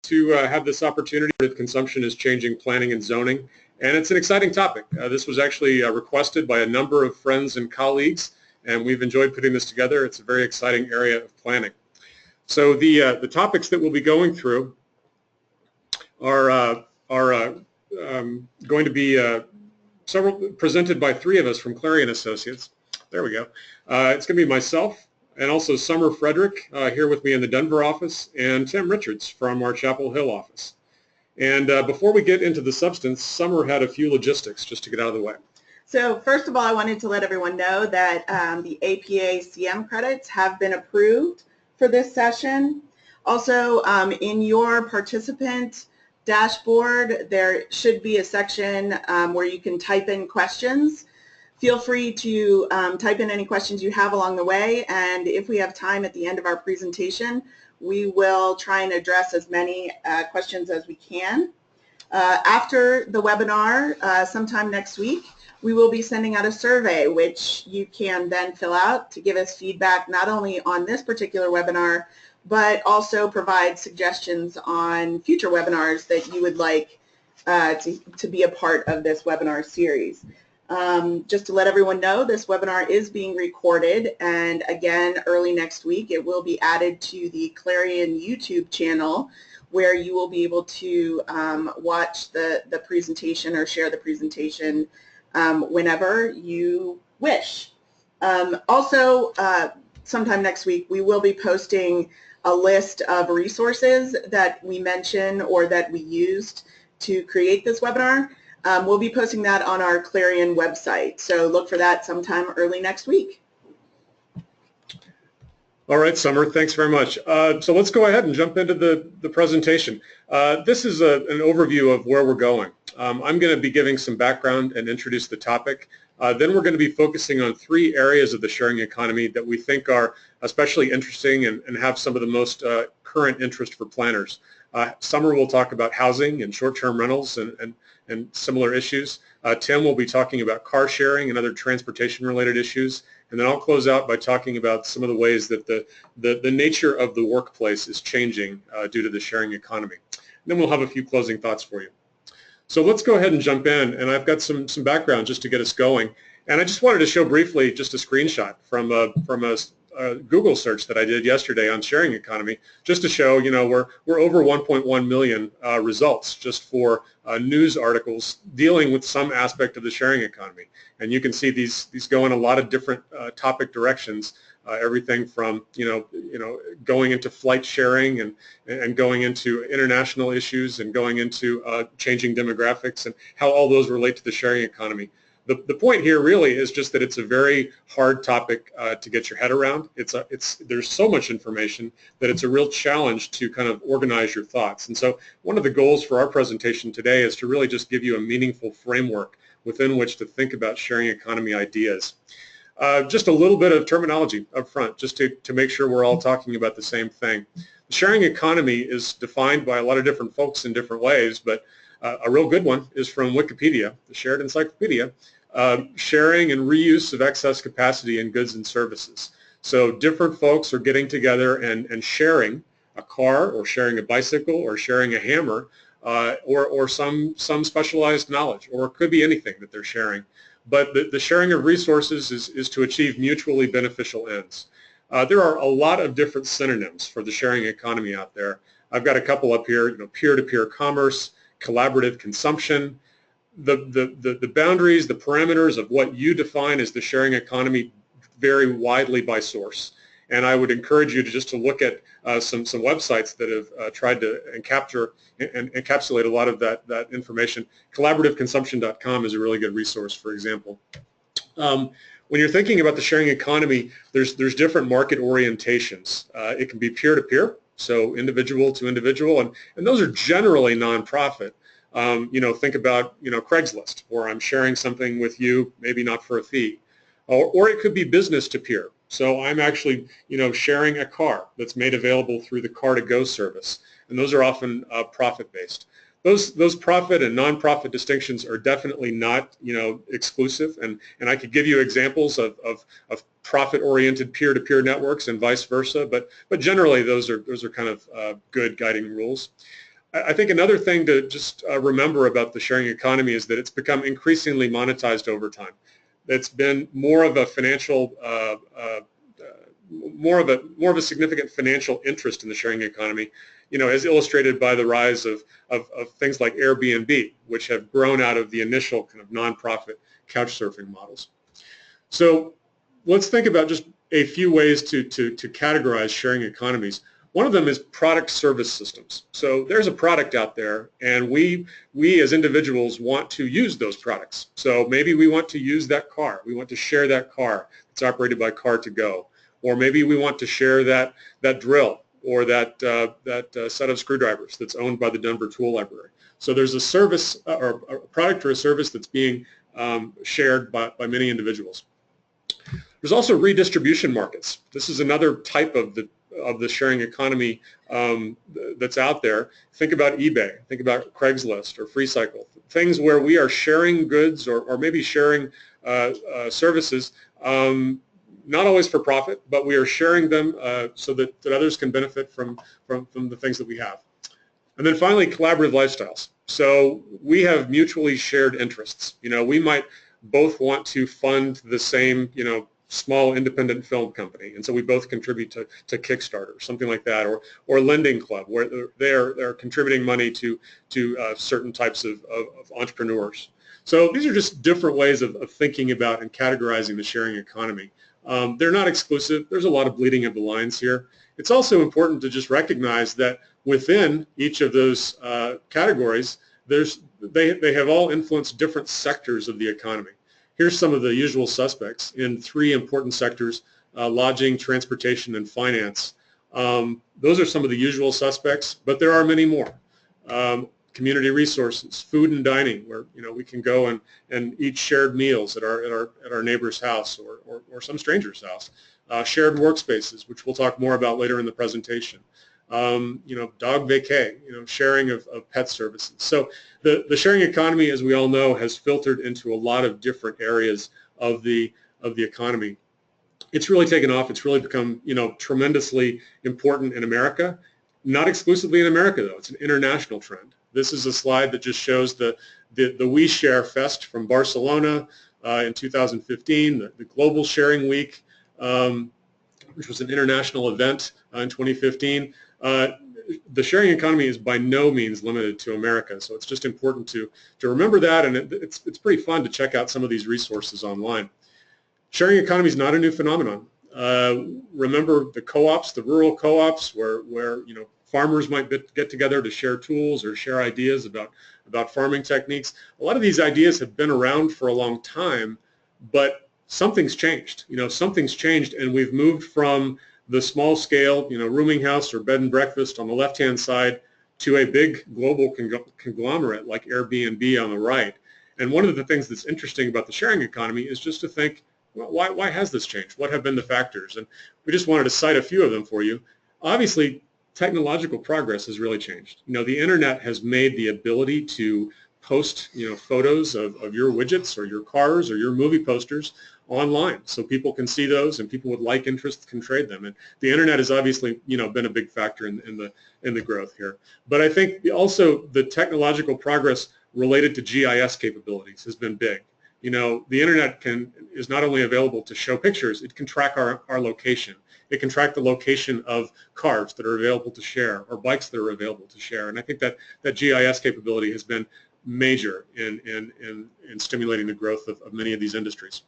to have this opportunity. Consumption is changing planning and zoning, and it's an exciting topic. This was actually requested by a number of friends and colleagues, and we've enjoyed putting this together. It's a very exciting area of planning. So the topics that we'll be going through are going to be several presented by three of us from Clarion Associates. There we go. It's going to be myself and also Summer Frederick here with me in the Denver office, and Tim Richards from our Chapel Hill office. And before we get into the substance, Summer had a few logistics just to get out of the way. So first of all, I wanted to let everyone know that the APA-CM credits have been approved for this session. Also, in your participant dashboard, there should be a section where you can type in questions. Feel free to type in any questions you have along the way, and if we have time at the end of our presentation, we will try and address as many questions as we can. After the webinar, sometime next week, we will be sending out a survey which you can then fill out to give us feedback not only on this particular webinar, but also provide suggestions on future webinars that you would like to be a part of this webinar series. Just to let everyone know, this webinar is being recorded, and again, early next week, it will be added to the Clarion YouTube channel, where you will be able to watch the presentation or share the presentation whenever you wish. Also, sometime next week, we will be posting a list of resources that we mention or that we used to create this webinar. We'll be posting that on our Clarion website, so look for that sometime early next week. All right, Summer, thanks very much. So let's go ahead and jump into the presentation. This is an overview of where we're going. I'm going to be giving some background and introduce the topic. Then we're going to be focusing on three areas of the sharing economy that we think are especially interesting and have some of the most current interest for planners. Summer will talk about housing and short-term rentals and similar issues. Tim will be talking about car sharing and other transportation-related issues. And then I'll close out by talking about some of the ways that the nature of the workplace is changing due to the sharing economy. And then we'll have a few closing thoughts for you. So let's go ahead and jump in, and I've got some background just to get us going. And I just wanted to show briefly just a screenshot from a Google search that I did yesterday on sharing economy, just to show, you know, we're over 1.1 million results just for news articles dealing with some aspect of the sharing economy. And you can see these go in a lot of different topic directions. Everything from going into flight sharing and going into international issues and going into changing demographics and how all those relate to the sharing economy. The point here really is just that it's a very hard topic to get your head around. There's so much information that it's a real challenge to kind of organize your thoughts. And so one of the goals for our presentation today is to really just give you a meaningful framework within which to think about sharing economy ideas. Just a little bit of terminology up front, just to make sure we're all talking about the same thing. The sharing economy is defined by a lot of different folks in different ways, but a real good one is from Wikipedia, the Shared Encyclopedia. Sharing and reuse of excess capacity in goods and services. So different folks are getting together and sharing a car, or sharing a bicycle, or sharing a hammer, or some specialized knowledge, or it could be anything that they're sharing. But the sharing of resources is to achieve mutually beneficial ends. There are a lot of different synonyms for the sharing economy out there. I've got a couple up here, peer-to-peer commerce, collaborative consumption. The boundaries, the parameters of what you define as the sharing economy vary widely by source. And I would encourage you to look at some websites that have tried to encapsulate a lot of that information. Collaborativeconsumption.com is a really good resource, for example. When you're thinking about the sharing economy, there's different market orientations. It can be peer-to-peer, so individual to individual, and those are generally nonprofit. Think about Craigslist, or I'm sharing something with you, maybe not for a fee, or it could be business to peer. So I'm actually sharing a car that's made available through the Car2Go service, and those are often profit-based. Those profit and non-profit distinctions are definitely not exclusive, and I could give you examples of profit-oriented peer-to-peer networks and vice versa, but generally those are kind of good guiding rules. I think another thing to just remember about the sharing economy is that it's become increasingly monetized over time. It's been more of a financial, more of a significant financial interest in the sharing economy, as illustrated by the rise of things like Airbnb, which have grown out of the initial kind of nonprofit couch surfing models. So let's think about just a few ways to categorize sharing economies. One of them is product service systems. So there's a product out there, and we as individuals want to use those products. So maybe we want to use that car. We want to share that car. It's operated by Car2Go. Or maybe we want to share that drill or that set of screwdrivers that's owned by the Denver Tool Library. So there's a service or a product or a service that's being shared by many individuals. There's also redistribution markets. This is another type of the sharing economy that's out there. Think about eBay, think about Craigslist or FreeCycle, things where we are sharing goods or maybe sharing services, not always for profit, but we are sharing them so that others can benefit from the things that we have. And then finally, collaborative lifestyles. So we have mutually shared interests. We might both want to fund the same, small independent film company, and so we both contribute to Kickstarter, something like that, or Lending Club, where they're contributing money to certain types of entrepreneurs. So these are just different ways of thinking about and categorizing the sharing economy. They're not exclusive. There's a lot of bleeding of the lines here. It's also important to just recognize that within each of those categories, they have all influenced different sectors of the economy. Here's some of the usual suspects in three important sectors: lodging, transportation, and finance. Those are some of the usual suspects, but there are many more. Community resources, food and dining, where we can go and eat shared meals at our neighbor's house or some stranger's house. Shared workspaces, which we'll talk more about later in the presentation. Dog vacay, sharing of pet services. So the sharing economy, as we all know, has filtered into a lot of different areas of the economy. It's really taken off. It's really become tremendously important in America. Not exclusively in America, though. It's an international trend. This is a slide that just shows the We Share Fest from Barcelona in 2015, the Global Sharing Week, which was an international event in 2015. The sharing economy is by no means limited to America, so it's just important to remember that, and it's pretty fun to check out some of these resources online. Sharing economy is not a new phenomenon. Remember the co-ops, the rural co-ops, where farmers might get together to share tools or share ideas about farming techniques. A lot of these ideas have been around for a long time, but something's changed. Something's changed, and we've moved from the small scale, rooming house or bed and breakfast on the left-hand side to a big global conglomerate like Airbnb on the right. And one of the things that's interesting about the sharing economy is just to think, well, why has this changed? What have been the factors? And we just wanted to cite a few of them for you. Obviously, technological progress has really changed. The internet has made the ability to post, photos of your widgets or your cars or your movie posters online, so people can see those, and people with like interests can trade them. And the internet has obviously, been a big factor in the growth here. But I think also the technological progress related to GIS capabilities has been big. The internet is not only available to show pictures, it can track our location. It can track the location of cars that are available to share or bikes that are available to share. And I think that GIS capability has been major in stimulating the growth of many of these industries.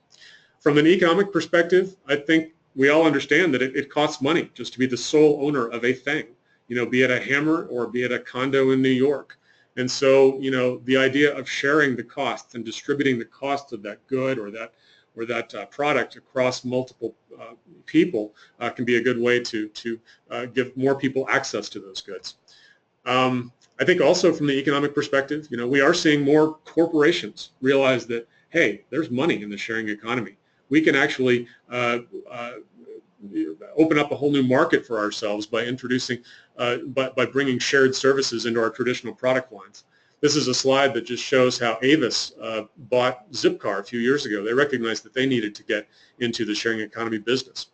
From an economic perspective, I think we all understand that it costs money just to be the sole owner of a thing, be it a hammer or be it a condo in New York. And so, the idea of sharing the costs and distributing the cost of that good or that product across multiple people can be a good way to give more people access to those goods. I think also from the economic perspective, we are seeing more corporations realize that, hey, there's money in the sharing economy. We can actually open up a whole new market for ourselves by introducing, by bringing shared services into our traditional product lines. This is a slide that just shows how Avis bought Zipcar a few years ago. They recognized that they needed to get into the sharing economy business.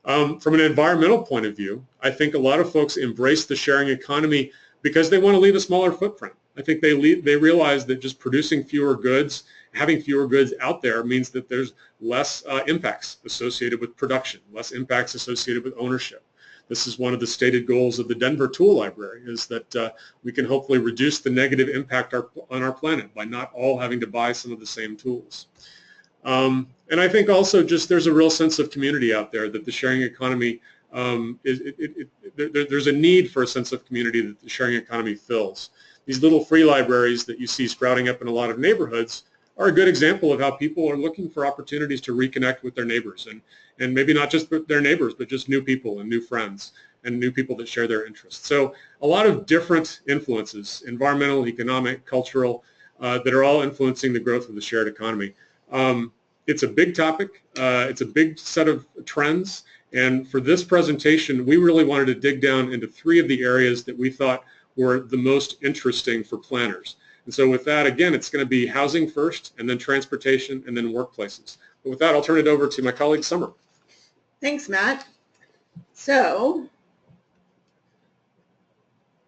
From an environmental point of view, I think a lot of folks embrace the sharing economy because they want to leave a smaller footprint. I think they realize that just producing fewer goods, having fewer goods out there means that there's less impacts associated with production, less impacts associated with ownership. This is one of the stated goals of the Denver Tool Library, is that we can hopefully reduce the negative impact on our planet by not all having to buy some of the same tools. And I think also just there's a real sense of community out there that the sharing economy, there's a need for a sense of community that the sharing economy fills. These little free libraries that you see sprouting up in a lot of neighborhoods are a good example of how people are looking for opportunities to reconnect with their neighbors, and maybe not just their neighbors, but just new people and new friends and new people that share their interests. So a lot of different influences, environmental, economic, cultural, that are all influencing the growth of the shared economy. It's a big topic. It's a big set of trends. And for this presentation, we really wanted to dig down into 3 of the areas that we thought were the most interesting for planners. And so with that, again, it's going to be housing first, and then transportation, and then workplaces. But with that, I'll turn it over to my colleague, Summer. Thanks, Matt. So,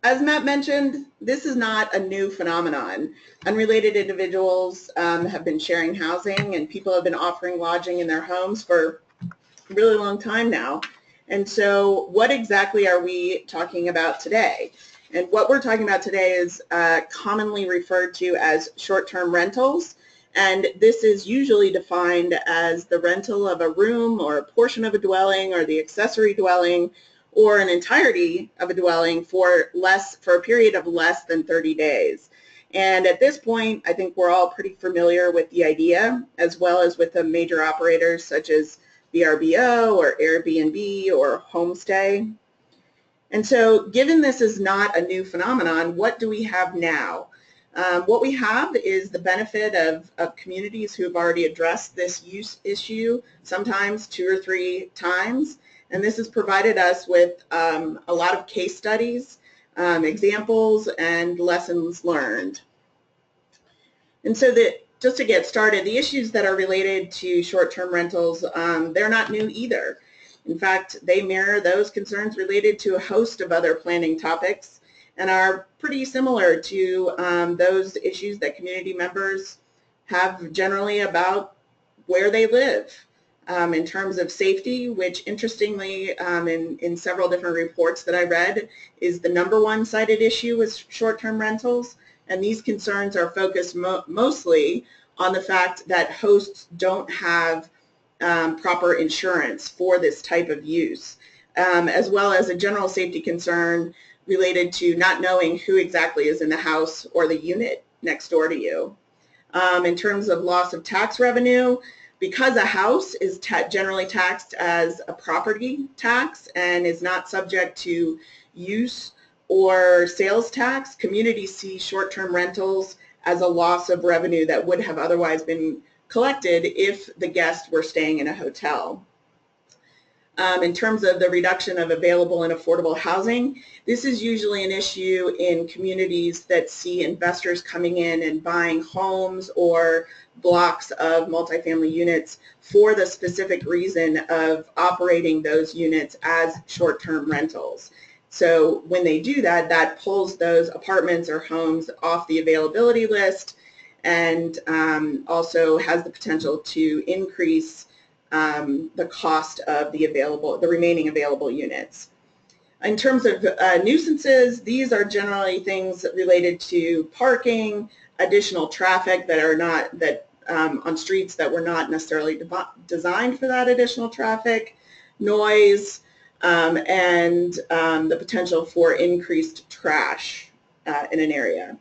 as Matt mentioned, this is not a new phenomenon. Unrelated individuals have been sharing housing, and people have been offering lodging in their homes for a really long time now. And so what exactly are we talking about today? And what we're talking about today is commonly referred to as short-term rentals. And this is usually defined as the rental of a room or a portion of a dwelling or the accessory dwelling or an entirety of a dwelling for a period of less than 30 days. And at this point, I think we're all pretty familiar with the idea, as well as with the major operators such as VRBO or AirBnB or Homestay. And so given this is not a new phenomenon, what do we have now? What we have is the benefit of communities who have already addressed this use issue, sometimes 2 or 3 times. And this has provided us with a lot of case studies, examples, and lessons learned. And so just to get started, the issues that are related to short-term rentals, they're not new either. In fact, they mirror those concerns related to a host of other planning topics and are pretty similar to those issues that community members have generally about where they live. In terms of safety, which interestingly in several different reports that I read is the #1 cited issue with short-term rentals, and these concerns are focused mostly on the fact that hosts don't have proper insurance for this type of use, as well as a general safety concern related to not knowing who exactly is in the house or the unit next door to you. In terms of loss of tax revenue, because a house is generally taxed as a property tax and is not subject to use or sales tax, communities see short-term rentals as a loss of revenue that would have otherwise been collected if the guests were staying in a hotel. In terms of the reduction of available and affordable housing, this is usually an issue in communities that see investors coming in and buying homes or blocks of multifamily units for the specific reason of operating those units as short-term rentals. So when they do that, that pulls those apartments or homes off the availability list and also has the potential to increase the cost of the remaining available units. In terms of nuisances, these are generally things related to parking, additional traffic that are not on streets that were not necessarily designed for that additional traffic, noise, and the potential for increased trash in an area.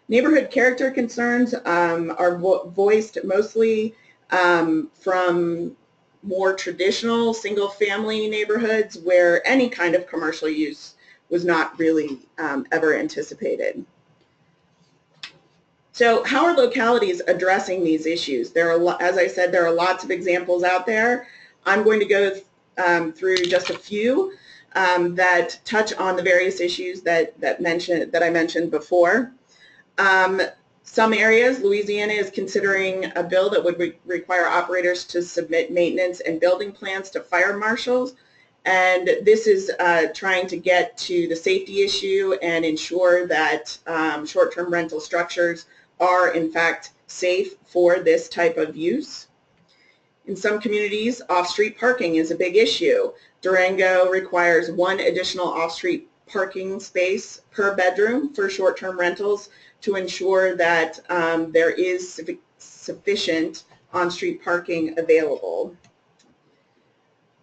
Neighborhood character concerns are voiced mostly from more traditional single-family neighborhoods where any kind of commercial use was not really ever anticipated. So how are localities addressing these issues? As I said, there are lots of examples out there. I'm going to go through just a few that touch on the various issues that I mentioned before. Some areas, Louisiana is considering a bill that would require operators to submit maintenance and building plans to fire marshals And this is trying to get to the safety issue and ensure that short-term rental structures are in fact safe for this type of use. In some communities, off-street parking is a big issue. Durango requires 1 additional off-street parking space per bedroom for short-term rentals to ensure that there is sufficient on-street parking available.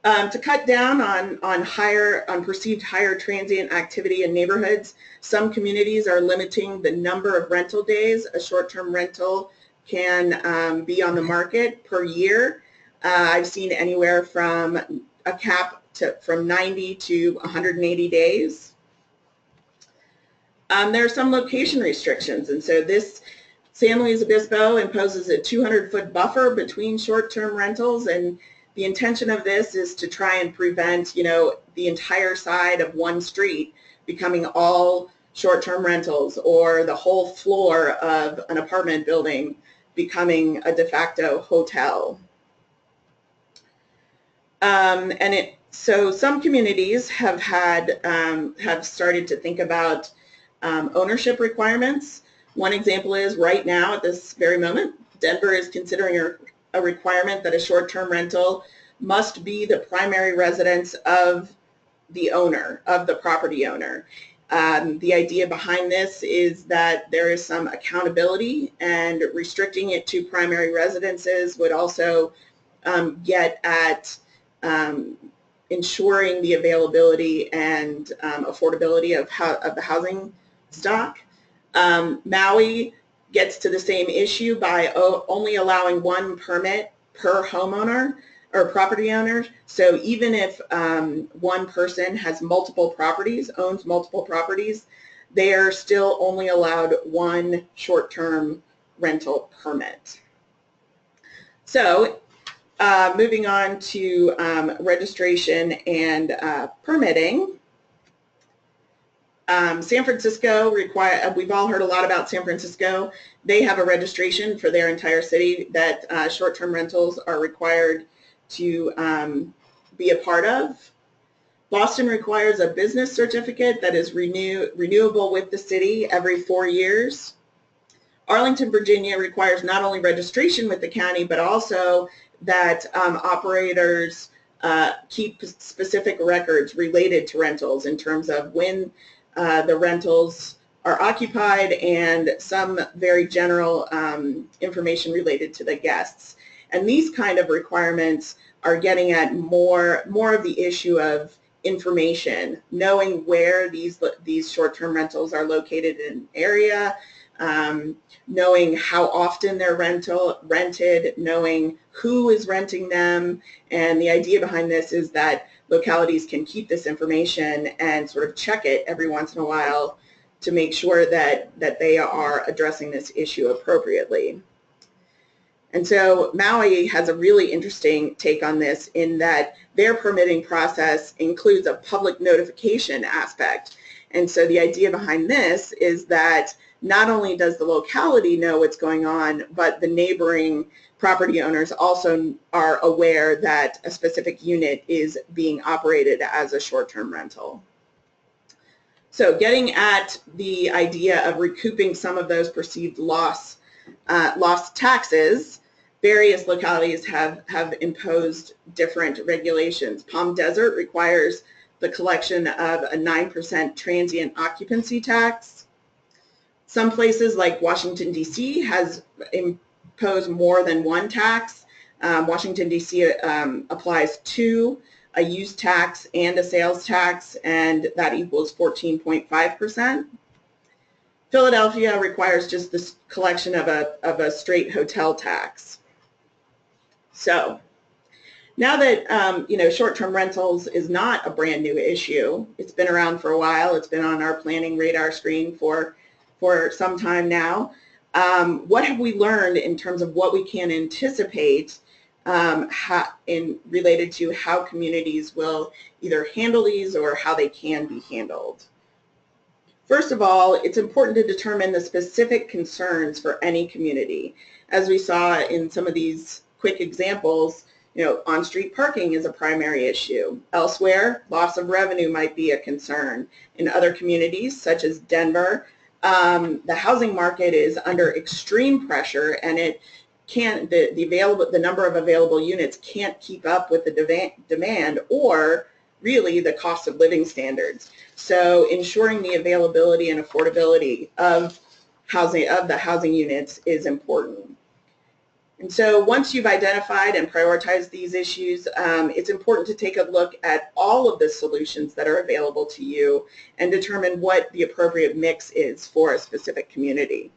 To cut down on perceived higher transient activity in neighborhoods, some communities are limiting the number of rental days a short-term rental can be on the market per year. I've seen anywhere from a cap from 90 to 180 days. There are some location restrictions, and so this San Luis Obispo imposes a 200-foot buffer between short-term rentals, and the intention of this is to try and prevent, the entire side of one street becoming all short-term rentals, or the whole floor of an apartment building becoming a de facto hotel. So some communities have started to think about ownership requirements. One example is right now at this very moment, Denver is considering a requirement that a short-term rental must be the primary residence of the owner, of the property owner. The idea behind this is that there is some accountability, and restricting it to primary residences would also get at ensuring the availability and affordability of the housing stock. Maui gets to the same issue by only allowing 1 permit per homeowner or property owner. So even if one person has multiple properties, owns multiple properties, they are still only allowed 1 short-term rental permit. So moving on to registration and permitting. San Francisco we've all heard a lot about San Francisco. They have a registration for their entire city that short-term rentals are required to be a part of. Boston requires a business certificate that is renewable with the city every 4 years. Arlington, Virginia requires not only registration with the county, but also that operators keep specific records related to rentals in terms of when the rentals are occupied and some very general information related to the guests. And these kind of requirements are getting at more of the issue of information, knowing where these short-term rentals are located in an area, knowing how often they're rented, knowing who is renting them. And the idea behind this is that localities can keep this information and sort of check it every once in a while to make sure that they are addressing this issue appropriately. And so Maui has a really interesting take on this in that their permitting process includes a public notification aspect. And so the idea behind this is that not only does the locality know what's going on, but the neighboring property owners also are aware that a specific unit is being operated as a short-term rental. So getting at the idea of recouping some of those perceived lost taxes, various localities have imposed different regulations. Palm Desert requires the collection of a 9% transient occupancy tax. Some places like Washington, D.C. has imposed more than 1 tax. Washington, D.C. applies 2, a use tax and a sales tax, and that equals 14.5%. Philadelphia requires just the collection of a straight hotel tax. So now that short-term rentals is not a brand new issue, it's been around for a while, it's been on our planning radar screen for some time now. What have we learned in terms of what we can anticipate related to how communities will either handle these or how they can be handled? First of all, it's important to determine the specific concerns for any community. As we saw in some of these quick examples, On-street parking is a primary issue. Elsewhere, loss of revenue might be a concern. In other communities, such as Denver, the housing market is under extreme pressure, and it can't, the number of available units can't keep up with the demand or really the cost of living standards. So ensuring the availability and affordability of the housing units is important. And so once you've identified and prioritized these issues, it's important to take a look at all of the solutions that are available to you and determine what the appropriate mix is for a specific community.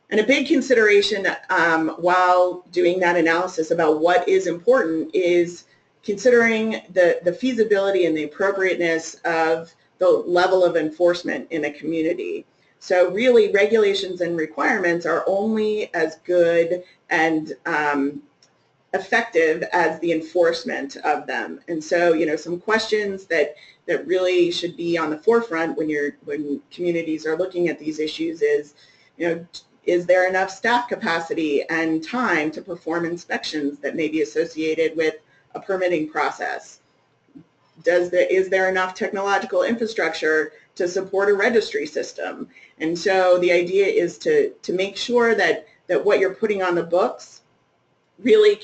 And a big consideration while doing that analysis about what is important is considering the feasibility and the appropriateness of the level of enforcement in a community. So really, regulations and requirements are only as good and effective as the enforcement of them. And so, some questions that really should be on the forefront when communities are looking at these issues is, is there enough staff capacity and time to perform inspections that may be associated with a permitting process? Is there enough technological infrastructure to support a registry system? And so the idea is to make sure that what you're putting on the books really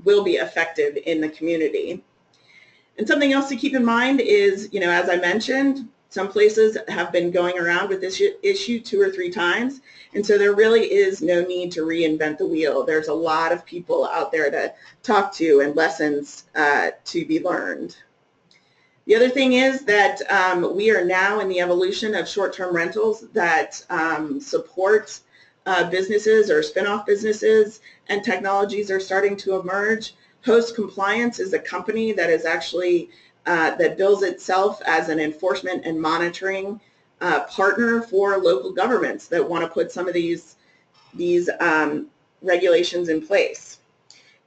will be effective in the community. And something else to keep in mind is, as I mentioned, some places have been going around with this issue 2 or 3 times, and so there really is no need to reinvent the wheel. There's a lot of people out there to talk to and lessons to be learned. The other thing is that we are now in the evolution of short-term rentals that support businesses or spin-off businesses, and technologies are starting to emerge. Host Compliance is a company that is actually that bills itself as an enforcement and monitoring partner for local governments that want to put some of these regulations in place.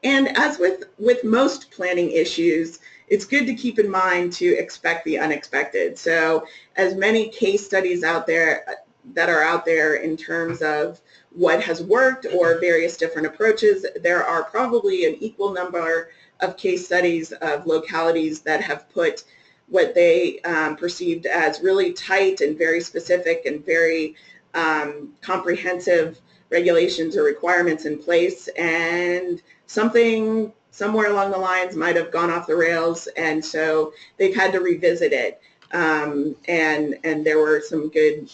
And as with most planning issues, it's good to keep in mind to expect the unexpected. So as many case studies that are out there in terms of what has worked or various different approaches, there are probably an equal number of case studies of localities that have put what they perceived as really tight and very specific and very comprehensive regulations or requirements in place, and something somewhere along the lines might have gone off the rails, and so they've had to revisit it. And there were some good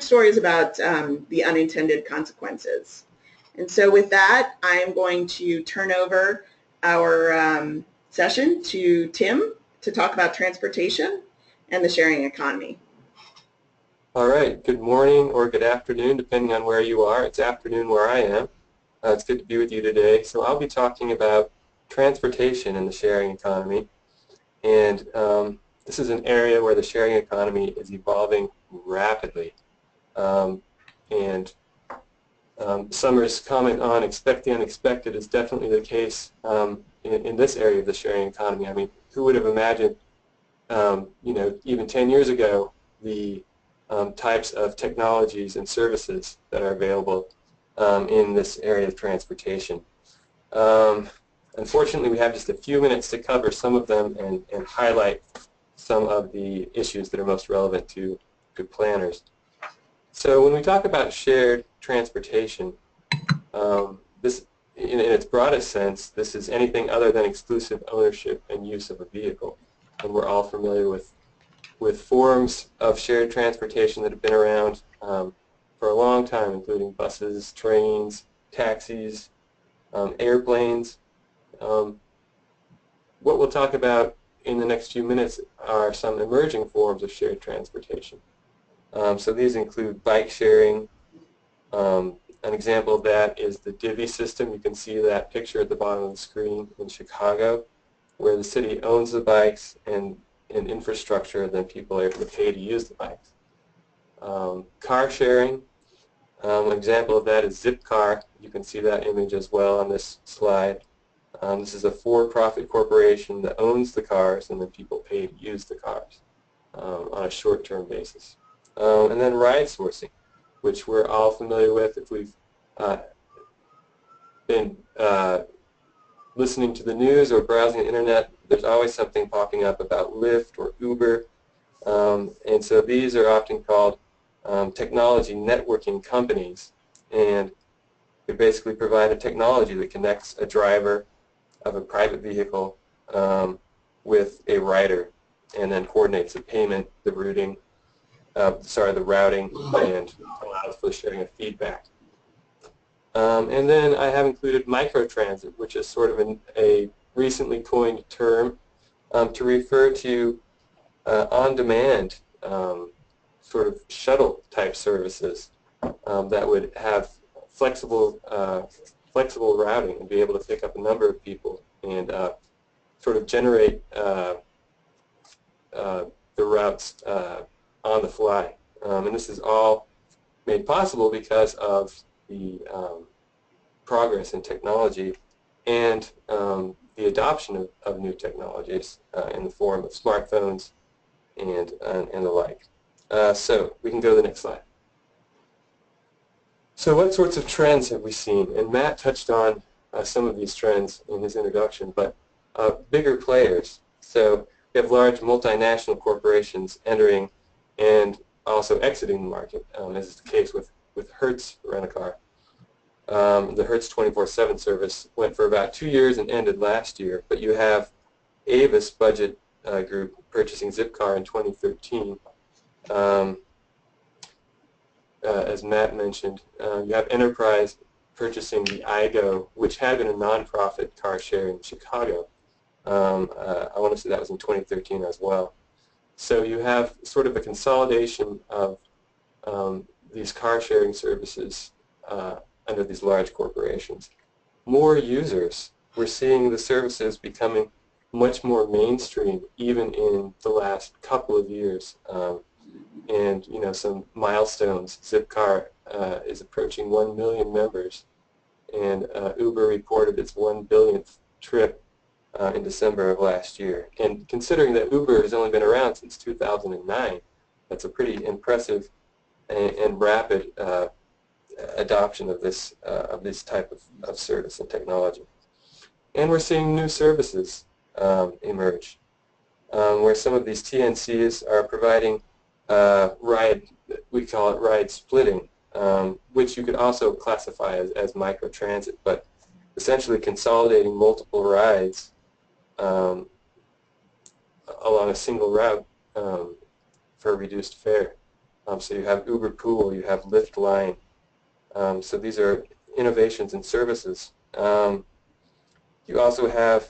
stories about the unintended consequences. And so with that, I am going to turn over our session to Tim to talk about transportation and the sharing economy. All right, good morning or good afternoon, depending on where you are. It's afternoon where I am. It's good to be with you today. So I'll be talking about transportation in the sharing economy. And this is an area where the sharing economy is evolving rapidly. Summer's comment on expect the unexpected is definitely the case in this area of the sharing economy. I mean, who would have imagined, even 10 years ago, the types of technologies and services that are available in this area of transportation. Unfortunately, we have just a few minutes to cover some of them and highlight some of the issues that are most relevant to planners. So when we talk about shared transportation, this, in its broadest sense, this is anything other than exclusive ownership and use of a vehicle. And we're all familiar with forms of shared transportation that have been around for a long time, including buses, trains, taxis, airplanes. What we'll talk about in the next few minutes are some emerging forms of shared transportation. So these include bike sharing. An example of that is the divvy system. You can see that picture at the bottom of the screen in Chicago, where the city owns the bikes and infrastructure, then people are able to pay to use the bikes. Car sharing, an example of that is Zipcar. You can see that image as well on this slide. This is a for-profit corporation that owns the cars, and then people pay to use the cars on a short-term basis. And then ride sourcing, which we're all familiar with if we've been listening to the news or browsing the internet, there's always something popping up about Lyft or Uber. And so these are often called technology networking companies. And they basically provide a technology that connects a driver of a private vehicle with a rider, and then coordinates the payment, the routing, the routing, and allows for the sharing of feedback. And then I have included microtransit, which is sort of a recently coined term to refer to on-demand sort of shuttle type services that would have flexible routing and be able to pick up a number of people and sort of generate the routes on the fly. And this is all made possible because of the progress in technology and the adoption of new technologies in the form of smartphones and the like. So we can go to the next slide. So what sorts of trends have we seen? And Matt touched on some of these trends in his introduction, but bigger players. So we have large multinational corporations entering and also exiting the market, as is the case with Hertz Rent-A-Car. The Hertz 24/7 service went for about 2 years and ended last year, but you have Avis Budget Group purchasing Zipcar in 2013. As Matt mentioned, you have Enterprise purchasing the iGo, which had been a nonprofit car share in Chicago. I want to say that was in 2013 as well. So you have sort of a consolidation of these car sharing services under these large corporations. More users. We're seeing the services becoming much more mainstream even in the last couple of years. And you know, some milestones. Zipcar is approaching 1 million members, and Uber reported its 1 billionth trip in December of last year. And considering that Uber has only been around since 2009, that's a pretty impressive and rapid adoption of this type of service and technology. And we're seeing new services emerge, where some of these TNCs are providing we call it ride splitting, which you could also classify as microtransit, but essentially consolidating multiple rides along a single route for a reduced fare. So you have Uber Pool, you have Lyft Line. So these are innovations in services. You also have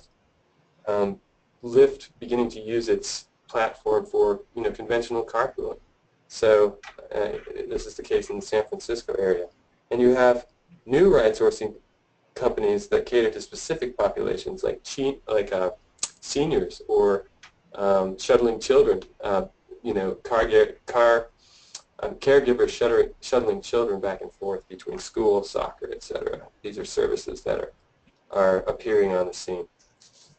Lyft beginning to use its platform for conventional carpooling. So this is the case in the San Francisco area. And you have new ride sourcing companies that cater to specific populations like seniors or shuttling children. Caregivers shuttling children back and forth between school, soccer, etc. These are services that are appearing on the scene.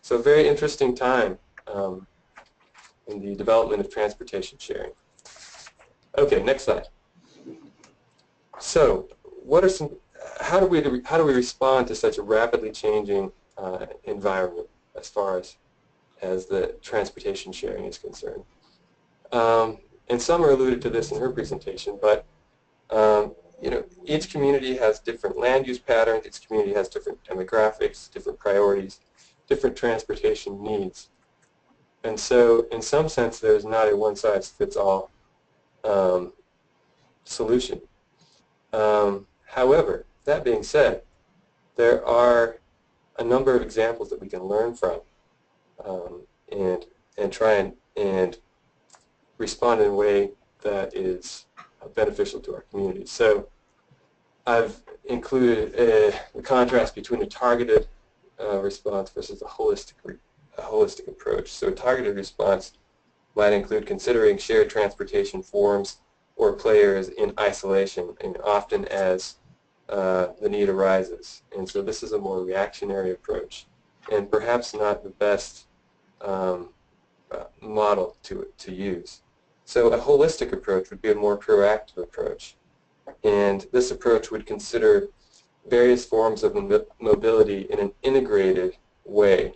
So very interesting time in the development of transportation sharing. Okay, next slide. So, how do we respond to such a rapidly changing environment as far as the transportation sharing is concerned? And Summer alluded to this in her presentation, but each community has different land use patterns, each community has different demographics, different priorities, different transportation needs. And so, in some sense, there's not a one-size-fits-all solution. However, that being said, there are a number of examples that we can learn from and try and respond in a way that is beneficial to our community. So I've included the contrast between a targeted response versus a holistic approach. So a targeted response might include considering shared transportation forms or players in isolation, and often as the need arises. And so this is a more reactionary approach, and perhaps not the best model to use. So a holistic approach would be a more proactive approach, and this approach would consider various forms of mobility in an integrated way.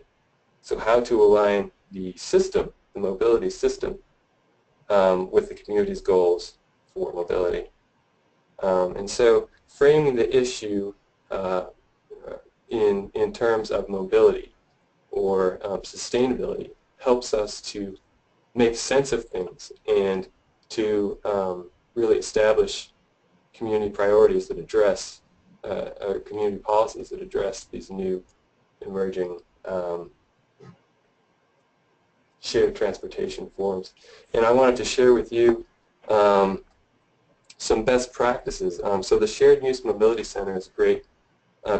So how to align the system, the mobility system, with the community's goals for mobility. And so framing the issue in terms of mobility or sustainability helps us to make sense of things and to really establish community priorities that address, or community policies that address these new emerging shared transportation forms. And I wanted to share with you some best practices. So the Shared Use Mobility Center is great,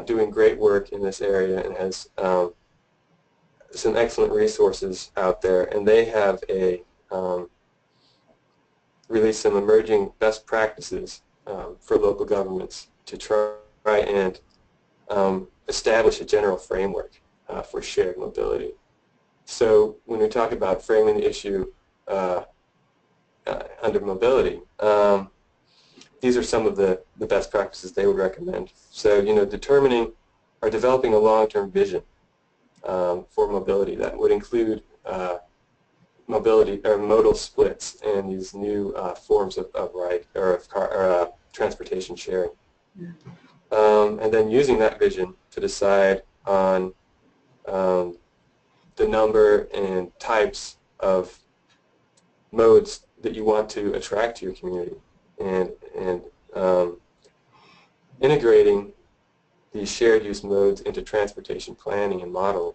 doing great work in this area and has some excellent resources out there. And they have released some emerging best practices for local governments to try and establish a general framework for shared mobility. So when we talk about framing the issue under mobility, these are some of the best practices they would recommend. So, determining or developing a long-term vision for mobility that would include mobility or modal splits and these new forms of ride or of car or transportation sharing, and then using that vision to decide on the number and types of modes that you want to attract to your community, and integrating these shared use modes into transportation planning and modeling,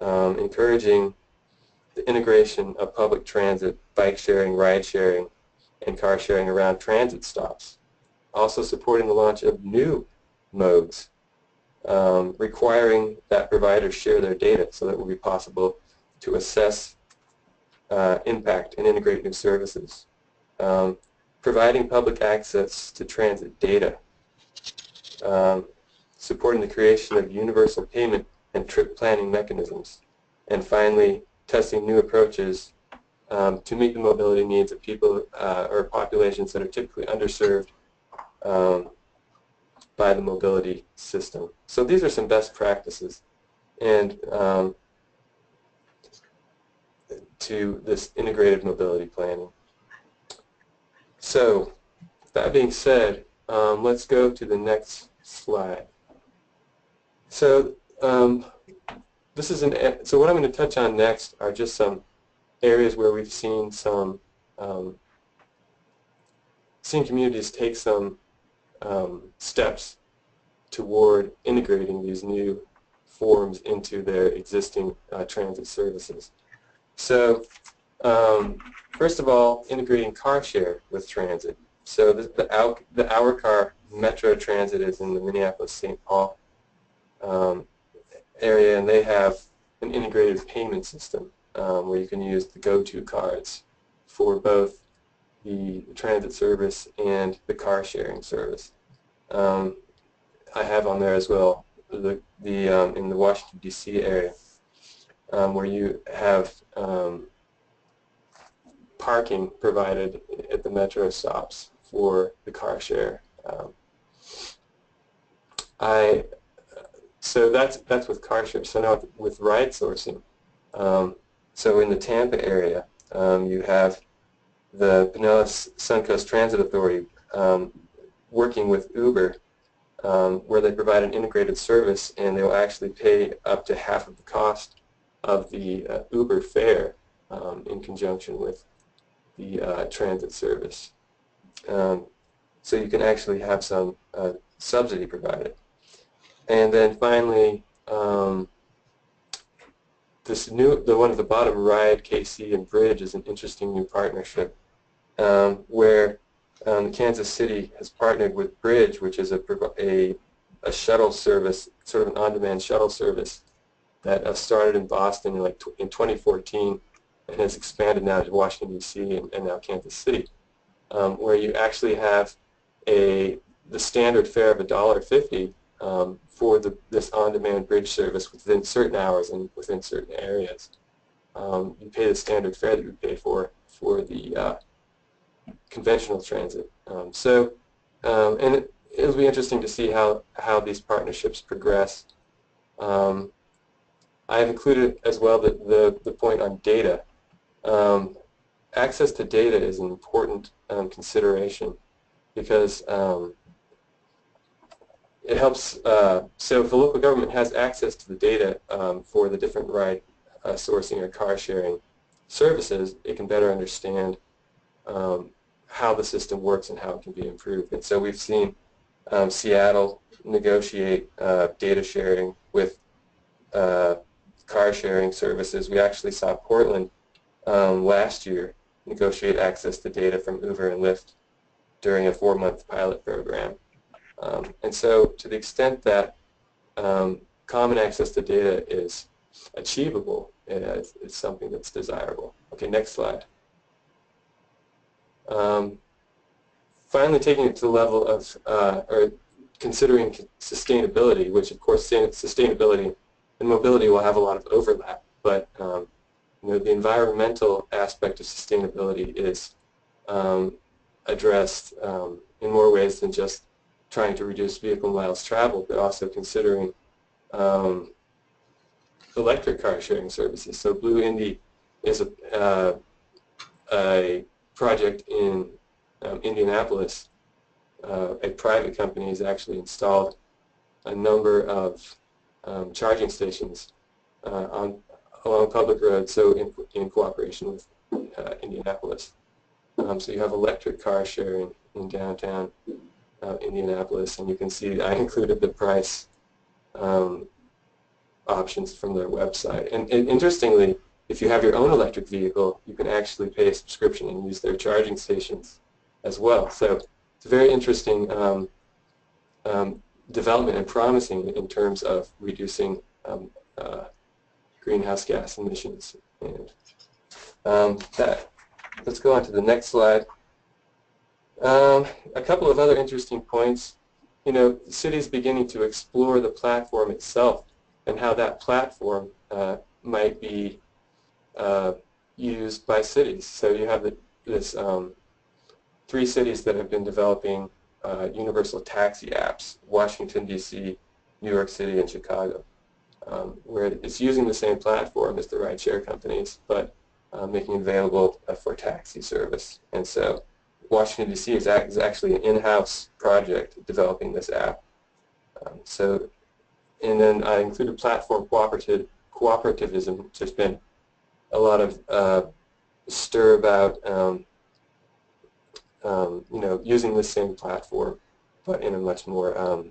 encouraging the integration of public transit, bike sharing, ride sharing, and car sharing around transit stops. Also supporting the launch of new modes, requiring that providers share their data so that it will be possible to assess impact and integrate new services. Providing public access to transit data, supporting the creation of universal payment and trip planning mechanisms, and finally testing new approaches to meet the mobility needs of people or populations that are typically underserved by the mobility system. So these are some best practices and to this integrated mobility planning. So that being said, let's go to the next slide. So so what I'm going to touch on next are just some areas where we've seen some communities take some steps toward integrating these new forms into their existing transit services. So first of all, integrating car share with transit. So the Our Car Metro Transit is in the Minneapolis-St. Paul area, and they have an integrated payment system where you can use the go-to cards for both the transit service and the car sharing service. I have on there as well in the Washington D.C. area where you have parking provided at the metro stops for the car share. So that's with car share. So now with ride sourcing, so in the Tampa area, you have the Pinellas Suncoast Transit Authority working with Uber, where they provide an integrated service, and they will actually pay up to half of the cost of the Uber fare in conjunction with the transit service. So you can actually have some subsidy provided. And then finally, the one at the bottom, Ride, KC, and Bridge, is an interesting new partnership where Kansas City has partnered with Bridge, which is a shuttle service, sort of an on-demand shuttle service that started in Boston in 2014 and has expanded now to Washington, D.C. and now Kansas City, where you actually have the standard fare of $1.50 for this on-demand bridge service within certain hours and within certain areas. You pay the standard fare that you would pay for the conventional transit. And it'll be interesting to see how these partnerships progress. I've included as well the point on data. Access to data is an important consideration because it helps, so if the local government has access to the data for the different ride sourcing or car sharing services, it can better understand how the system works and how it can be improved. And so we've seen Seattle negotiate data sharing with car sharing services. We actually saw Portland last year negotiate access to data from Uber and Lyft during a 4-month pilot program. And so to the extent that common access to data is achievable, it's something that's desirable. Okay, next slide. Finally, taking it to the level of, or considering sustainability, which of course sustainability and mobility will have a lot of overlap, but you know, the environmental aspect of sustainability is addressed in more ways than just trying to reduce vehicle miles traveled, but also considering electric car sharing services. So Blue Indy is a project in Indianapolis. A private company has actually installed a number of charging stations along public roads, so in cooperation with Indianapolis. So you have electric car sharing in downtown Indianapolis, and you can see I included the price options from their website. And interestingly, if you have your own electric vehicle, you can actually pay a subscription and use their charging stations as well. So it's a very interesting development and promising in terms of reducing greenhouse gas emissions. And let's go on to the next slide. A couple of other interesting points. You know, the city is beginning to explore the platform itself and how that platform might be used by cities. So you have this 3 cities that have been developing universal taxi apps: Washington, D.C., New York City, and Chicago, where it's using the same platform as the rideshare companies, but making it available for taxi service. And so Washington, D.C. is actually an in-house project developing this app. And then I included platform cooperativism. There's been a lot of stir about you know, using the same platform, but in a much more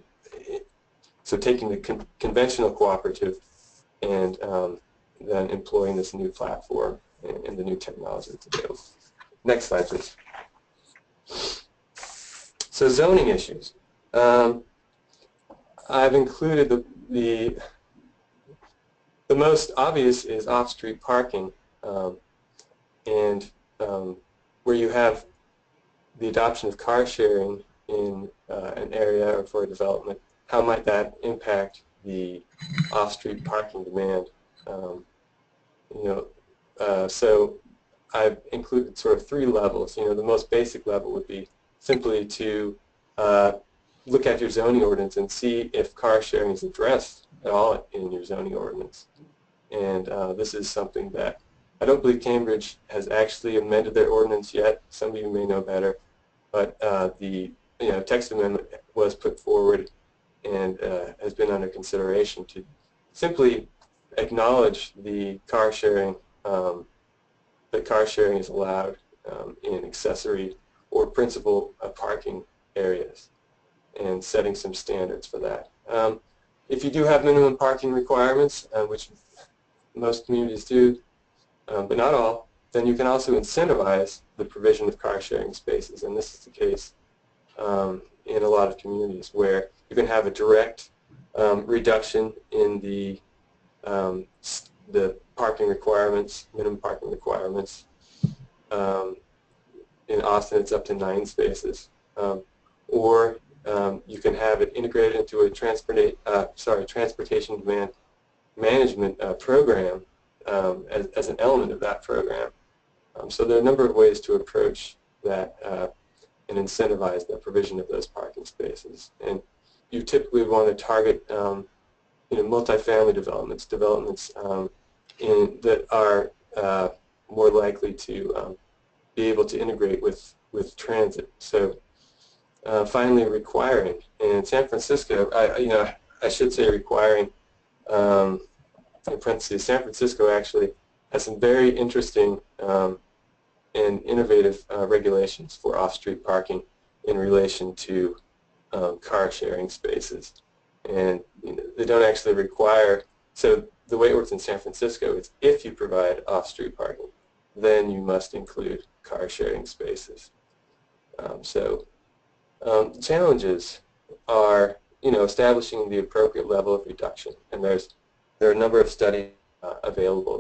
so taking the conventional cooperative and then employing this new platform and the new technology that's available. Next slide, please. So zoning issues. I've included the most obvious is off-street parking, and where you have the adoption of car sharing in an area or for a development. How might that impact the off-street parking demand? You know, so I've included sort of 3 levels. You know, the most basic level would be simply to look at your zoning ordinance and see if car sharing is addressed at all in your zoning ordinance. And this is something that I don't believe Cambridge has actually amended their ordinance yet. Some of you may know better, but the text amendment was put forward and has been under consideration to simply acknowledge the car sharing, that car sharing is allowed in accessory or principal parking areas, and setting some standards for that. If you do have minimum parking requirements, which most communities do, but not all, then you can also incentivize the provision of car sharing spaces, and this is the case in a lot of communities where you can have a direct reduction in the parking requirements, minimum parking requirements. In Austin, it's up to 9 spaces. Or you can have it integrated into a transportation demand management program as an element of that program. So there are a number of ways to approach that and incentivize the provision of those parking spaces. And you typically want to target multifamily developments, that are more likely to be able to integrate with transit. So finally, requiring in San Francisco, I should say requiring in parentheses. San Francisco actually has some very interesting and innovative regulations for off-street parking in relation to car sharing spaces. And they don't actually require, so the way it works in San Francisco is if you provide off-street parking, then you must include car sharing spaces. Challenges are, establishing the appropriate level of reduction, and there are a number of studies available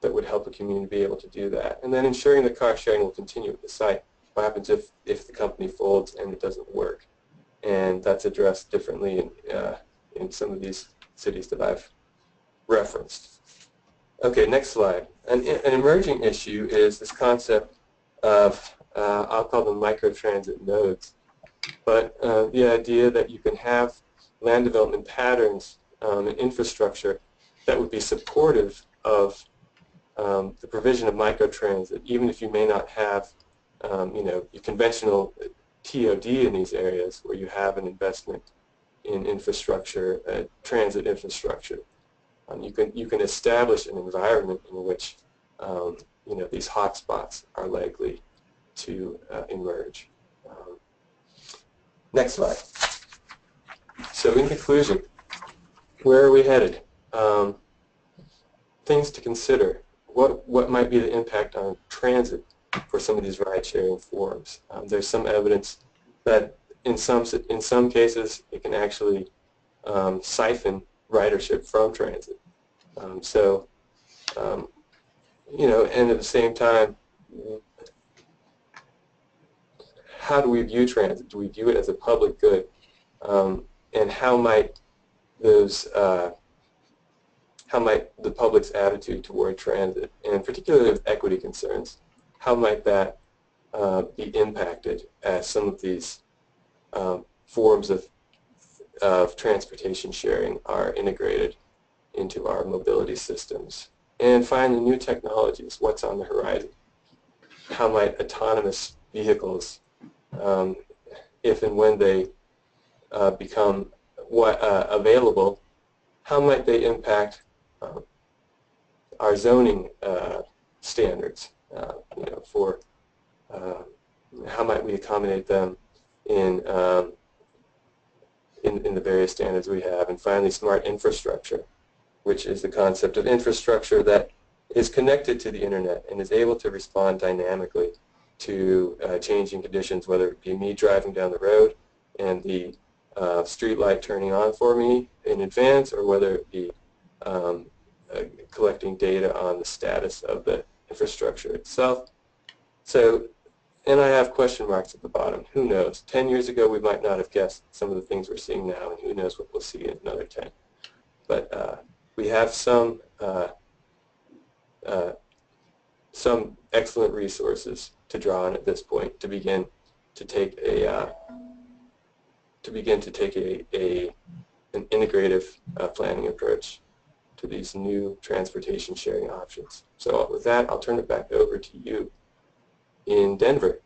that would help a community be able to do that. And then ensuring that car sharing will continue at the site. What happens if the company folds and it doesn't work? And that's addressed differently in some of these cities that I've referenced. Okay, next slide. An emerging issue is this concept of, I'll call them microtransit nodes, but the idea that you can have land development patterns and infrastructure that would be supportive of the provision of microtransit, even if you may not have, your conventional TOD in these areas where you have an investment in infrastructure, transit infrastructure. You can establish an environment in which these hotspots are likely to emerge. Next slide. So in conclusion, where are we headed? Things to consider. What might be the impact on transit for some of these ride-sharing forms? There's some evidence that in some cases it can actually siphon ridership from transit. And at the same time, how do we view transit? Do we view it as a public good? And how might the public's attitude toward transit, and particularly with equity concerns, how might that be impacted as some of these forms of transportation sharing are integrated into our mobility systems? And finally, new technologies. What's on the horizon? How might autonomous vehicles, if and when they become available, how might they impact our zoning standards? For how might we accommodate them in the various standards we have? And finally, smart infrastructure, which is the concept of infrastructure that is connected to the internet and is able to respond dynamically to changing conditions, whether it be me driving down the road and the street light turning on for me in advance, or whether it be collecting data on the status of the infrastructure itself. So, and I have question marks at the bottom. Who knows? 10 years ago, we might not have guessed some of the things we're seeing now, and who knows what we'll see in another 10. But we have some excellent resources to draw on at this point to begin to take an integrative planning approach to these new transportation sharing options. So with that, I'll turn it back over to you in Denver.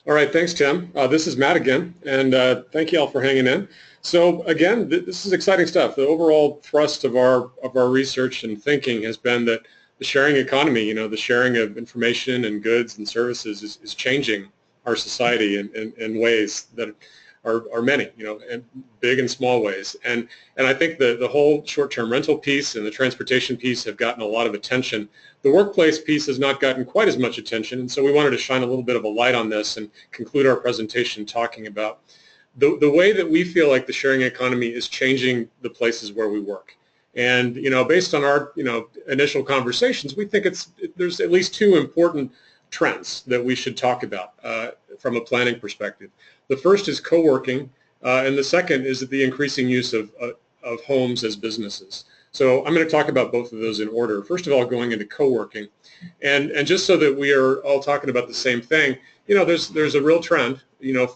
All right, thanks, Tim. This is Matt again, and thank you all for hanging in. So again, this is exciting stuff. The overall thrust of our research and thinking has been that the sharing economy, the sharing of information and goods and services is changing our society in ways that are many, in big and small ways. And I think the whole short-term rental piece and the transportation piece have gotten a lot of attention. The workplace piece has not gotten quite as much attention, and so we wanted to shine a little bit of a light on this and conclude our presentation talking about the way that we feel like the sharing economy is changing the places where we work. And based on our initial conversations, we think there's at least two important trends that we should talk about from a planning perspective. The first is co-working, and the second is the increasing use of homes as businesses. So I'm going to talk about both of those in order. First of all, going into co-working, and just so that we are all talking about the same thing, there's a real trend,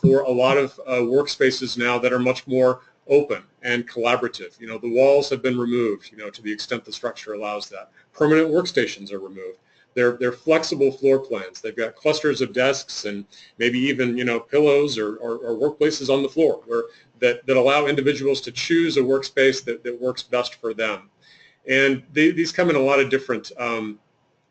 for a lot of workspaces now that are much more open and collaborative. You know, the walls have been removed, you know, to the extent the structure allows that. Permanent workstations are removed. They're flexible floor plans. They've got clusters of desks and maybe even, you know, pillows or workplaces on the floor that allow individuals to choose a workspace that works best for them. And these come in a lot of different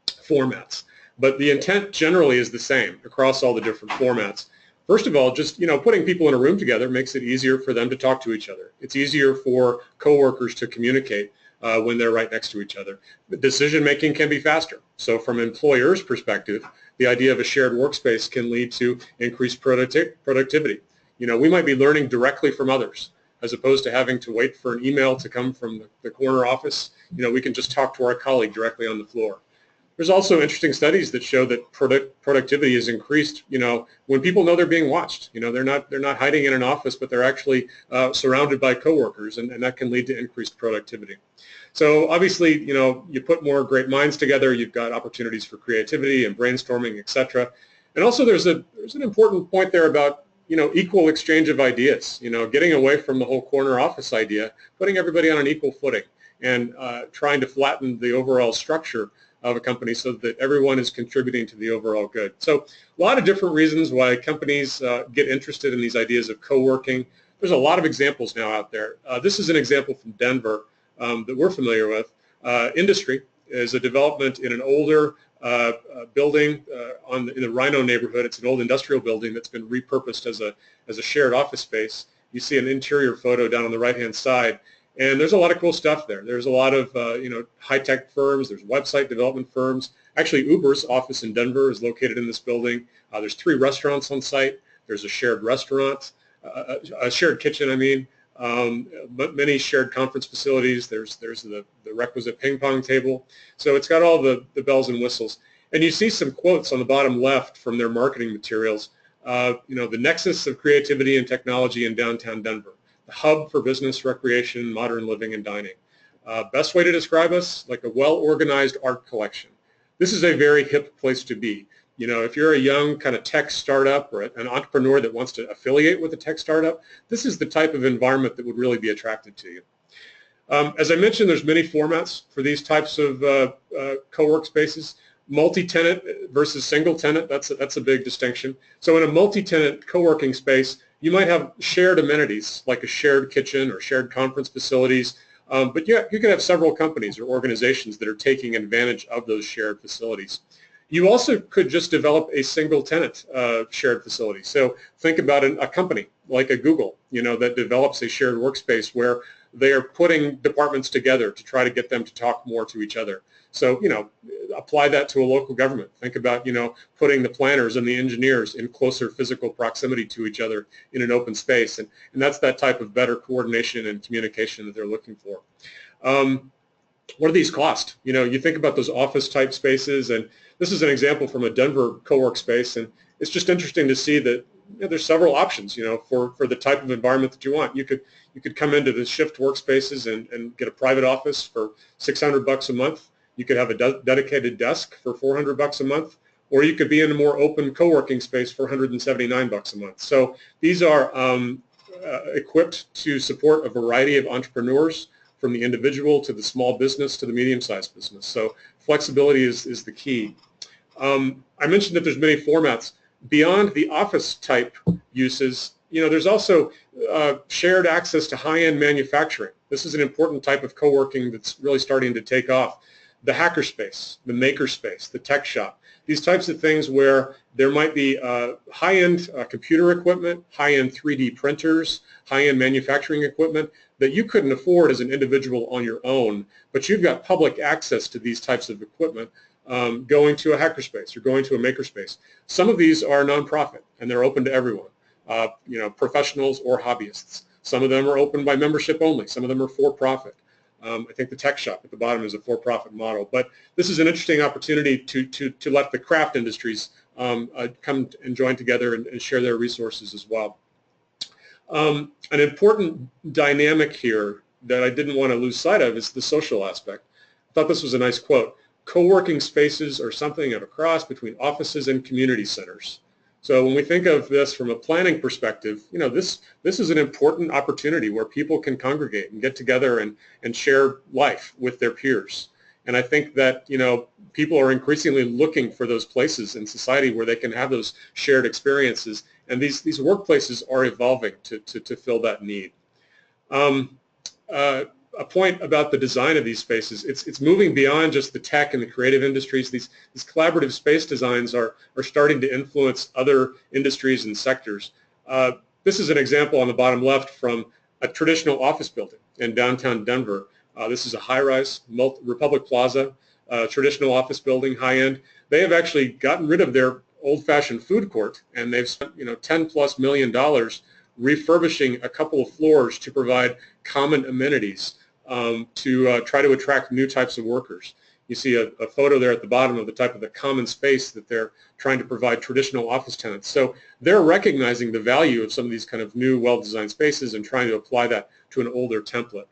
formats, but the intent generally is the same across all the different formats. First of all, just, you know, putting people in a room together makes it easier for them to talk to each other. It's easier for coworkers to communicate when they're right next to each other. The decision making can be faster. So from an employer's perspective, the idea of a shared workspace can lead to increased productivity. You know, we might be learning directly from others as opposed to having to wait for an email to come from the corner office. You know, we can just talk to our colleague directly on the floor. There's also interesting studies that show that productivity is increased, you know, when people know they're being watched. You know, they're not hiding in an office, but they're actually surrounded by coworkers, and that can lead to increased productivity. So obviously, you know, you put more great minds together, you've got opportunities for creativity and brainstorming, etc. And also there's an important point there about, you know, equal exchange of ideas, you know, getting away from the whole corner office idea, putting everybody on an equal footing and trying to flatten the overall structure of a company so that everyone is contributing to the overall good. So a lot of different reasons why companies get interested in these ideas of co-working. There's a lot of examples now out there. This is an example from Denver that we're familiar with. Industry is a development in an older building in the Rhino neighborhood. It's an old industrial building that's been repurposed as a shared office space. You see an interior photo down on the right-hand side. And there's a lot of cool stuff there. There's a lot of you know, high-tech firms. There's website development firms. Actually, Uber's office in Denver is located in this building. There's 3 restaurants on site. There's a shared restaurant, a shared kitchen, I mean. But many shared conference facilities. There's the requisite ping pong table. So it's got all the bells and whistles. And you see some quotes on the bottom left from their marketing materials. You know, the nexus of creativity and technology in downtown Denver. Hub for business, recreation, modern living, and dining. Best way to describe us, like a well-organized art collection. This is a very hip place to be. You know, if you're a young kind of tech startup or an entrepreneur that wants to affiliate with a tech startup, this is the type of environment that would really be attracted to you. As I mentioned, there's many formats for these types of co-work spaces. Multi-tenant versus single-tenant, that's a big distinction. So in a multi-tenant co-working space, you might have shared amenities like a shared kitchen or shared conference facilities, but yeah, you can have several companies or organizations that are taking advantage of those shared facilities. You also could just develop a single tenant shared facility. So think about a company like a Goebel, you know, that develops a shared workspace where they are putting departments together to try to get them to talk more to each other. So, you know, apply that to a local government. Think about, you know, putting the planners and the engineers in closer physical proximity to each other in an open space. And that's that type of better coordination and communication that they're looking for. What do these cost? You know, you think about those office type spaces, and this is an example from a Denver co-work space, and it's just interesting to see that, you know, there's several options, you know, for the type of environment that you want. You could come into the shift workspaces and get a private office for $600 a month. You could have a dedicated desk for $400 a month, or you could be in a more open co-working space for $179 a month. So these are equipped to support a variety of entrepreneurs, from the individual to the small business to the medium-sized business. So flexibility is the key. I mentioned that there's many formats. Beyond the office type uses, you know, there's also shared access to high-end manufacturing. This is an important type of co-working that's really starting to take off. The hackerspace, the makerspace, the tech shop, these types of things where there might be high-end computer equipment, high-end 3D printers, high-end manufacturing equipment that you couldn't afford as an individual on your own, but you've got public access to these types of equipment going to a hackerspace or going to a makerspace. Some of these are nonprofit and they're open to everyone, you know, professionals or hobbyists. Some of them are open by membership only. Some of them are for-profit. I think the tech shop at the bottom is a for-profit model, but this is an interesting opportunity to let the craft industries come and join together and share their resources as well. An important dynamic here that I didn't want to lose sight of is the social aspect. I thought this was a nice quote. Co-working spaces are something of a cross between offices and community centers. So when we think of this from a planning perspective, this is an important opportunity where people can congregate and get together and share life with their peers. And I think that people are increasingly looking for those places in society where they can have those shared experiences, and these workplaces are evolving to fill that need. A point about the design of these spaces, it's moving beyond just the tech and the creative industries. These collaborative space designs are starting to influence other industries and sectors. This is an example on the bottom left from a traditional office building in downtown Denver. This is a high-rise, Republic Plaza, traditional office building, high-end. They have actually gotten rid of their old-fashioned food court, and they've spent $10+ million refurbishing a couple of floors to provide common amenities to try to attract new types of workers. You see a photo there at the bottom of the type of the common space that they're trying to provide traditional office tenants. So they're recognizing the value of some of these kind of new, well-designed spaces and trying to apply that to an older template.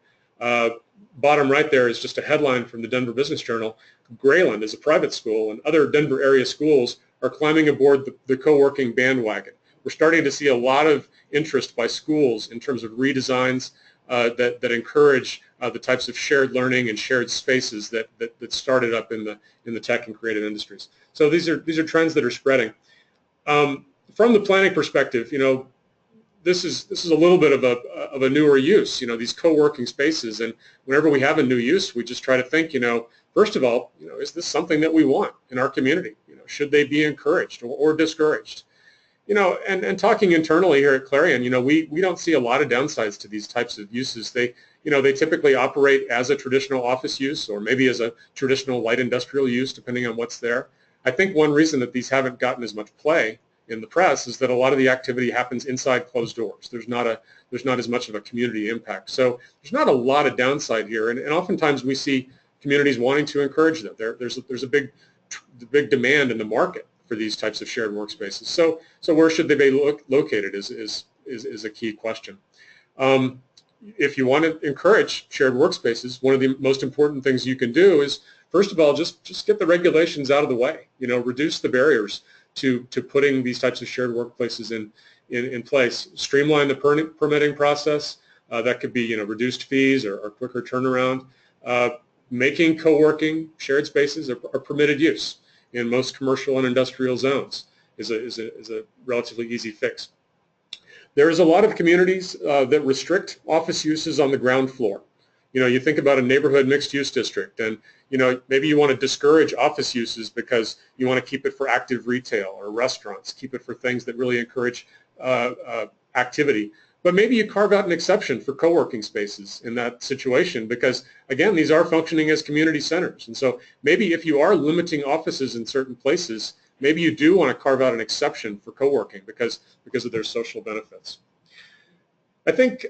Bottom right there is just a headline from the Denver Business Journal. Grayland is a private school, and other Denver area schools are climbing aboard the co-working bandwagon. We're starting to see a lot of interest by schools in terms of redesigns that encourage the types of shared learning and shared spaces that started up in the tech and creative industries. So these are trends that are spreading. From the planning perspective, this is a little bit of a newer use. These co-working spaces, and whenever we have a new use, we just try to think, first of all, is this something that we want in our community? Should they be encouraged or discouraged? And talking internally here at Clarion, we don't see a lot of downsides to these types of uses. They typically operate as a traditional office use or maybe as a traditional light industrial use, depending on what's there. I think one reason that these haven't gotten as much play in the press is that a lot of the activity happens inside closed doors. There's not as much of a community impact. So there's not a lot of downside here, and oftentimes we see communities wanting to encourage them. There's a big demand in the market for these types of shared workspaces. So where should they be located is a key question. If you want to encourage shared workspaces, one of the most important things you can do is, first of all, just get the regulations out of the way. Reduce the barriers to putting these types of shared workplaces in place. Streamline the permitting process. That could be reduced fees or quicker turnaround. Making co-working shared spaces a permitted use in most commercial and industrial zones is a relatively easy fix. There is a lot of communities that restrict office uses on the ground floor. You think about a neighborhood mixed-use district, and maybe you want to discourage office uses because you want to keep it for active retail or restaurants, keep it for things that really encourage activity. But maybe you carve out an exception for co-working spaces in that situation because, again, these are functioning as community centers. And so maybe if you are limiting offices in certain places, maybe you do want to carve out an exception for co-working because of their social benefits. I think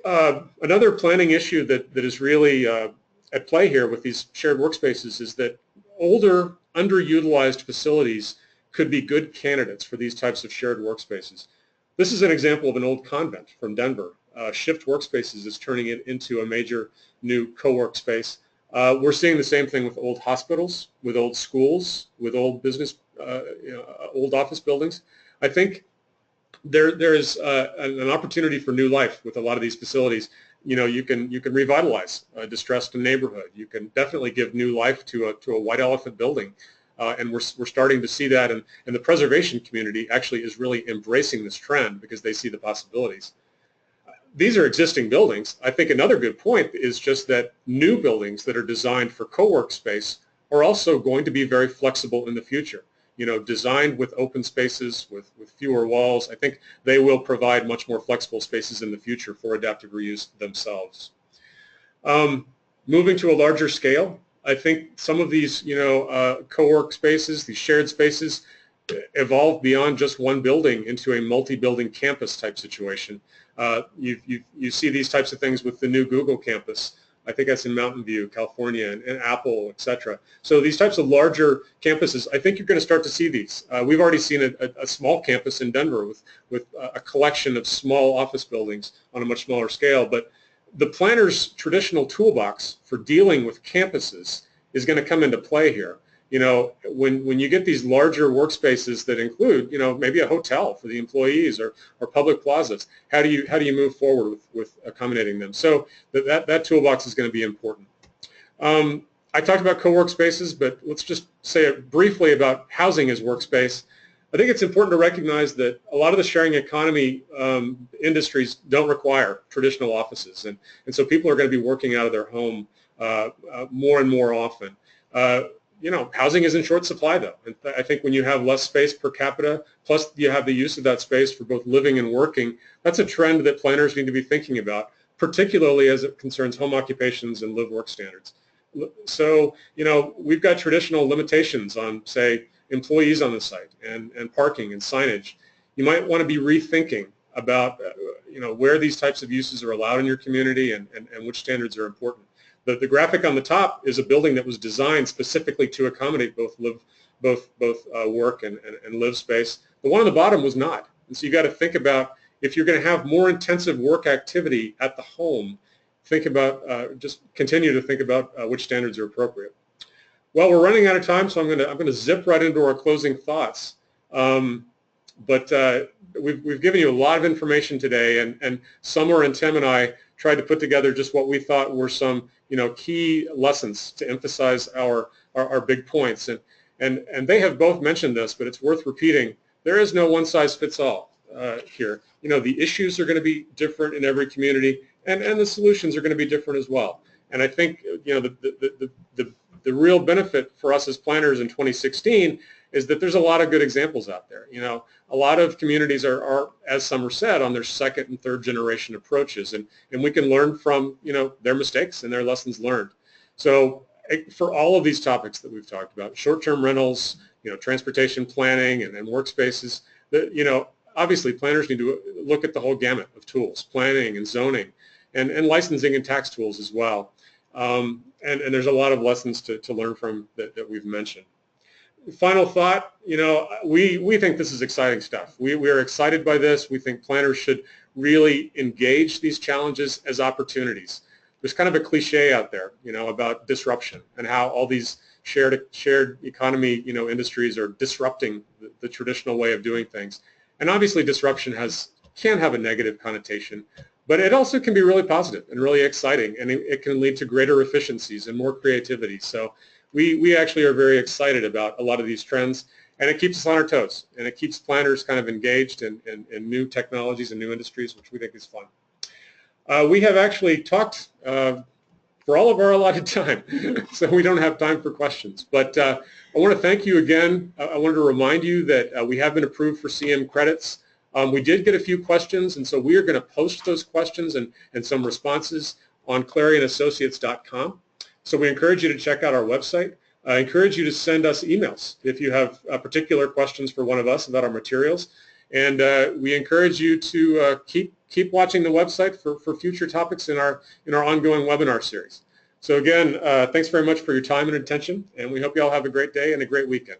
another planning issue that is really at play here with these shared workspaces is that older, underutilized facilities could be good candidates for these types of shared workspaces. This is an example of an old convent from Denver. Shift Workspaces is turning it into a major new co-work space. We're seeing the same thing with old hospitals, with old schools, with old business, old office buildings. I think there is an opportunity for new life with a lot of these facilities. You can revitalize a distressed neighborhood. You can definitely give new life to a white elephant building. And we're starting to see that, and the preservation community actually is really embracing this trend because they see the possibilities. These are existing buildings. I think another good point is just that new buildings that are designed for co-work space are also going to be very flexible in the future. Designed with open spaces, with fewer walls. I think they will provide much more flexible spaces in the future for adaptive reuse themselves. Moving to a larger scale, I think some of these, co-work spaces, these shared spaces, evolve beyond just one building into a multi-building campus type situation. You see these types of things with the new Google campus. I think that's in Mountain View, California, and Apple, et cetera. So these types of larger campuses, I think you're going to start to see these. We've already seen a small campus in Denver with a collection of small office buildings on a much smaller scale, but the planner's traditional toolbox for dealing with campuses is going to come into play here. You know, when you get these larger workspaces that include, you know, maybe a hotel for the employees or public plazas, how do you move forward with accommodating them? So that toolbox is going to be important. I talked about co-workspaces, but let's just say briefly about housing as workspace. I think it's important to recognize that a lot of the sharing economy industries don't require traditional offices, and so people are going to be working out of their home more and more often. You know, housing is in short supply, though. And I think when you have less space per capita, plus you have the use of that space for both living and working, that's a trend that planners need to be thinking about, particularly as it concerns home occupations and live-work standards. So, you know, we've got traditional limitations on, say, employees on the site and parking and signage. You might want to be rethinking about, you know, where these types of uses are allowed in your community and which standards are important. The graphic on the top is a building that was designed specifically to accommodate both work and live space. The one on the bottom was not. And so you got to think about, if you're going to have more intensive work activity at the home, think about, just continue to think about which standards are appropriate. Well, we're running out of time, so I'm going to zip right into our closing thoughts. But we've given you a lot of information today, and Summer and Tim and I tried to put together just what we thought were some, you know, key lessons to emphasize our big points. And they have both mentioned this, but it's worth repeating. There is no one-size-fits-all here. You know, the issues are going to be different in every community, and the solutions are going to be different as well. And I think, you know, the real benefit for us as planners in 2016 is that there's a lot of good examples out there. You know, a lot of communities are, as Summer said, on their second and third generation approaches, and we can learn from, you know, their mistakes and their lessons learned. So for all of these topics that we've talked about, short-term rentals, you know, transportation planning and workspaces, you know, obviously planners need to look at the whole gamut of tools, planning and zoning, and licensing and tax tools as well. And there's a lot of lessons to learn from that we've mentioned. Final thought, you know, we think this is exciting stuff. We are excited by this. We think planners should really engage these challenges as opportunities. There's kind of a cliche out there, you know, about disruption and how all these shared economy, you know, industries are disrupting the traditional way of doing things. And obviously disruption can have a negative connotation, but it also can be really positive and really exciting, and it can lead to greater efficiencies and more creativity. So we actually are very excited about a lot of these trends, and it keeps us on our toes, and it keeps planners kind of engaged in new technologies and new industries, which we think is fun. We have actually talked for all of our allotted time, so we don't have time for questions. But I want to thank you again. I wanted to remind you that we have been approved for CM credits. We did get a few questions, and so we are going to post those questions and some responses on clarionassociates.com. So we encourage you to check out our website. I encourage you to send us emails if you have particular questions for one of us about our materials. And we encourage you to keep watching the website for future topics in our ongoing webinar series. So again, thanks very much for your time and attention, and we hope you all have a great day and a great weekend.